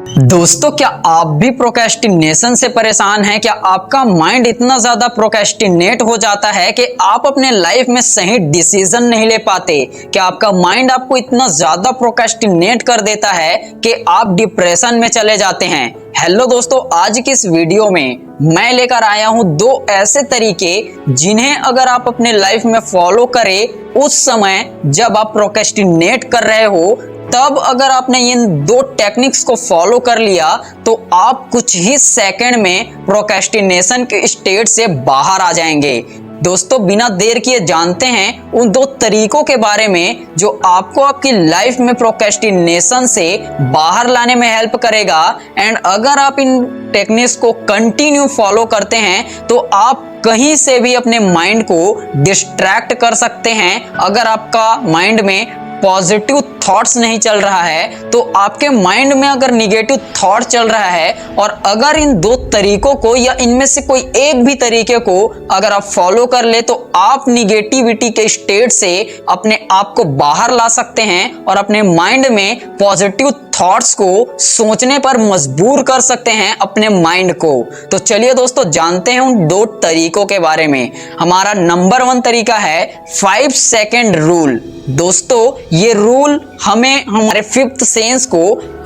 दोस्तों, क्या आप भी प्रोक्रेस्टिनेशन से परेशान हैं? क्या आपका माइंड इतना ज्यादा प्रोक्रेस्टिनेट हो जाता है कि आप अपने लाइफ में सही डिसीजन नहीं ले पाते? क्या आपका माइंड आपको इतना ज्यादा प्रोक्रेस्टिनेट कर देता है कि आप डिप्रेशन में चले जाते हैं? हेलो दोस्तों, आज की इस वीडियो में मैं लेकर आया हूं दो ऐसे तरीके जिन्हें अगर आप अपने लाइफ में फॉलो करें उस समय जब आप प्रोक्रेस्टिनेट कर रहे हो, तब अगर आपने इन दो टेक्निक्स को फॉलो कर लिया तो आप कुछ ही सेकंड में प्रोक्रेस्टिनेशन के स्टेट से बाहर आ जाएंगे। दोस्तों, बिना देर किए जानते हैं उन दो तरीकों के बारे में जो आपको आपकी लाइफ में प्रोक्रेस्टिनेशन से बाहर लाने में हेल्प करेगा। एंड अगर आप इन टेक्निक्स को कंटिन्यू फॉलो करते हैं तो आप कहीं से भी अपने माइंड को डिस्ट्रैक्ट कर सकते हैं। अगर आपका माइंड में पॉजिटिव थॉट्स नहीं चल रहा है तो आपके माइंड में अगर निगेटिव थॉट चल रहा है, और अगर इन दो तरीकों को या इनमें से कोई एक भी तरीके को अगर आप फॉलो कर ले तो आप निगेटिविटी के स्टेट से अपने आप को बाहर ला सकते हैं और अपने माइंड में पॉजिटिव थॉट्स को सोचने पर मजबूर कर सकते हैं अपने माइंड को। तो चलिए दोस्तों, जानते हैं उन दो तरीकों के बारे में। हमारा नंबर 1 तरीका है 5 सेकेंड रूल। दोस्तों, ये रूल हमें हमारे फिफ्थ सेंस को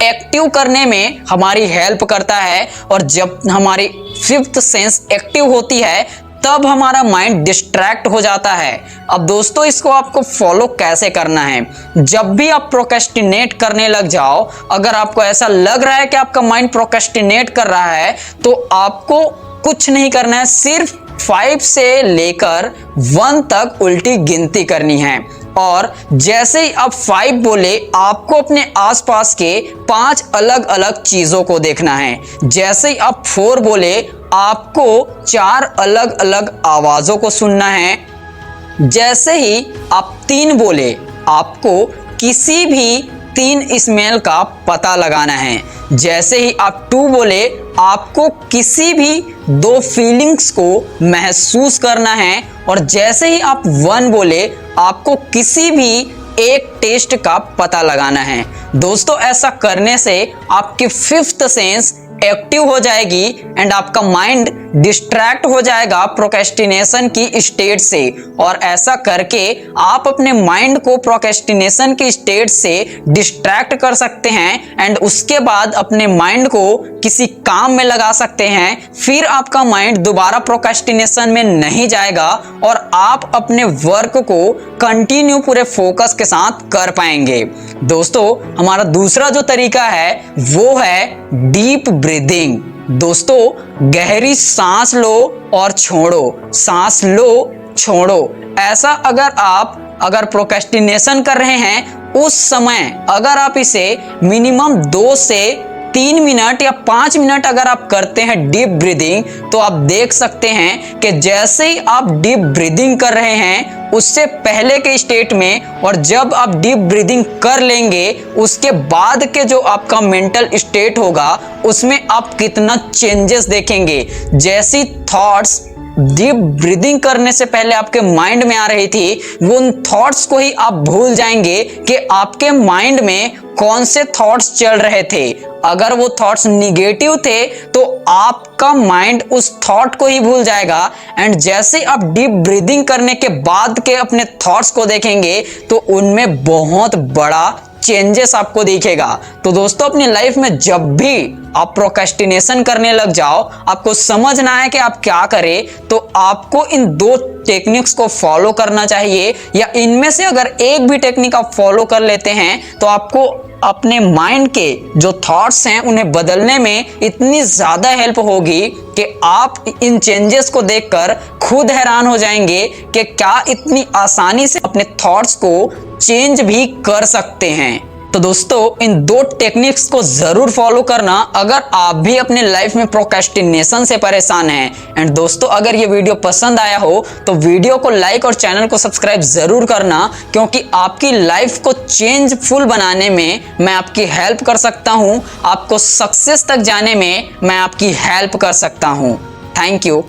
एक्टिव करने में हमारी हेल्प करता है, और जब हमारी फिफ्थ सेंस एक्टिव होती है तब हमारा माइंड डिस्ट्रैक्ट हो जाता है। अब दोस्तों, इसको आपको फॉलो कैसे करना है? जब भी आप प्रोक्रेस्टिनेट करने लग जाओ, अगर आपको ऐसा लग रहा है कि आपका माइंड प्रोक्रेस्टिनेट कर रहा है तो आपको कुछ नहीं करना है, सिर्फ 5 से लेकर 1 तक उल्टी गिनती करनी है। और जैसे ही आप 5 बोले, आपको अपने आसपास के 5 अलग अलग चीजों को देखना है। जैसे ही आप 4 बोले, आपको 4 अलग अलग आवाजों को सुनना है। जैसे ही आप 3 बोले, आपको किसी भी 3 स्मेल का पता लगाना है। जैसे ही आप 2 बोले, आपको किसी भी 2 फीलिंग्स को महसूस करना है। और जैसे ही आप 1 बोले, आपको किसी भी एक टेस्ट का पता लगाना है। दोस्तों, ऐसा करने से आपकी फिफ्थ सेंस एक्टिव हो जाएगी एंड आपका माइंड डिस्ट्रैक्ट हो जाएगा प्रोक्रेस्टिनेशन की स्टेट से। और ऐसा करके आप अपने माइंड को प्रोक्रेस्टिनेशन की स्टेट से डिस्ट्रैक्ट कर सकते हैं एंड उसके बाद अपने माइंड को किसी काम में लगा सकते हैं। फिर आपका माइंड दोबारा प्रोक्रेस्टिनेशन में नहीं जाएगा और आप अपने वर्क को कंटिन्यू पूरे फोकस के साथ कर पाएंगे। दोस्तों, हमारा दूसरा जो तरीका है वो है डीप ब्रीदिंग। दोस्तों, गहरी सांस लो और छोड़ो, सांस लो छोड़ो। ऐसा अगर प्रोक्रेस्टिनेशन कर रहे हैं उस समय अगर आप इसे मिनिमम 2 से 3 मिनट या 5 मिनट अगर आप करते हैं डीप ब्रीदिंग, तो आप देख सकते हैं कि जैसे ही आप डीप ब्रीदिंग कर रहे हैं उससे पहले के स्टेट में, और जब आप डीप ब्रीदिंग कर लेंगे उसके बाद के जो आपका मेंटल स्टेट होगा उसमें आप कितना चेंजेस देखेंगे। जैसी थॉट्स डीप ब्रीदिंग करने से पहले आपके माइंड में आ रही थी, वो उन थॉट्स को ही आप भूल जाएंगे कि आपके माइंड में कौन से थॉट्स चल रहे थे। अगर वो थॉट्स निगेटिव थे तो आपका माइंड उस थॉट को ही भूल जाएगा। एंड जैसे आप डीप ब्रीदिंग करने के बाद के अपने थॉट्स को देखेंगे तो उनमें बहुत बड़ा चेंजेस आपको दिखेगा। तो दोस्तों, अपनी लाइफ में जब भी आप प्रोक्रेस्टिनेशन करने लग जाओ, आपको समझना है कि आप क्या करें, तो आपको इन 2 टेक्निक्स को फॉलो करना चाहिए। या इनमें से अगर एक भी टेक्निक आप फॉलो कर लेते हैं तो आपको अपने माइंड के जो थॉट्स हैं उन्हें बदलने में इतनी ज्यादा हेल्प होगी कि आप इन चेंजेस को देखकर खुद हैरान हो जाएंगे कि क्या इतनी आसानी से अपने थॉट्स को चेंज भी कर सकते हैं। तो दोस्तों, इन 2 टेक्निक्स को जरूर फॉलो करना अगर आप भी अपने लाइफ में प्रोक्रेस्टिनेशन से परेशान हैं। एंड दोस्तों, अगर ये वीडियो पसंद आया हो तो वीडियो को लाइक और चैनल को सब्सक्राइब जरूर करना, क्योंकि आपकी लाइफ को चेंजफुल बनाने में मैं आपकी हेल्प कर सकता हूं। आपको सक्सेस तक जाने में मैं आपकी हेल्प कर सकता हूं। Thank you.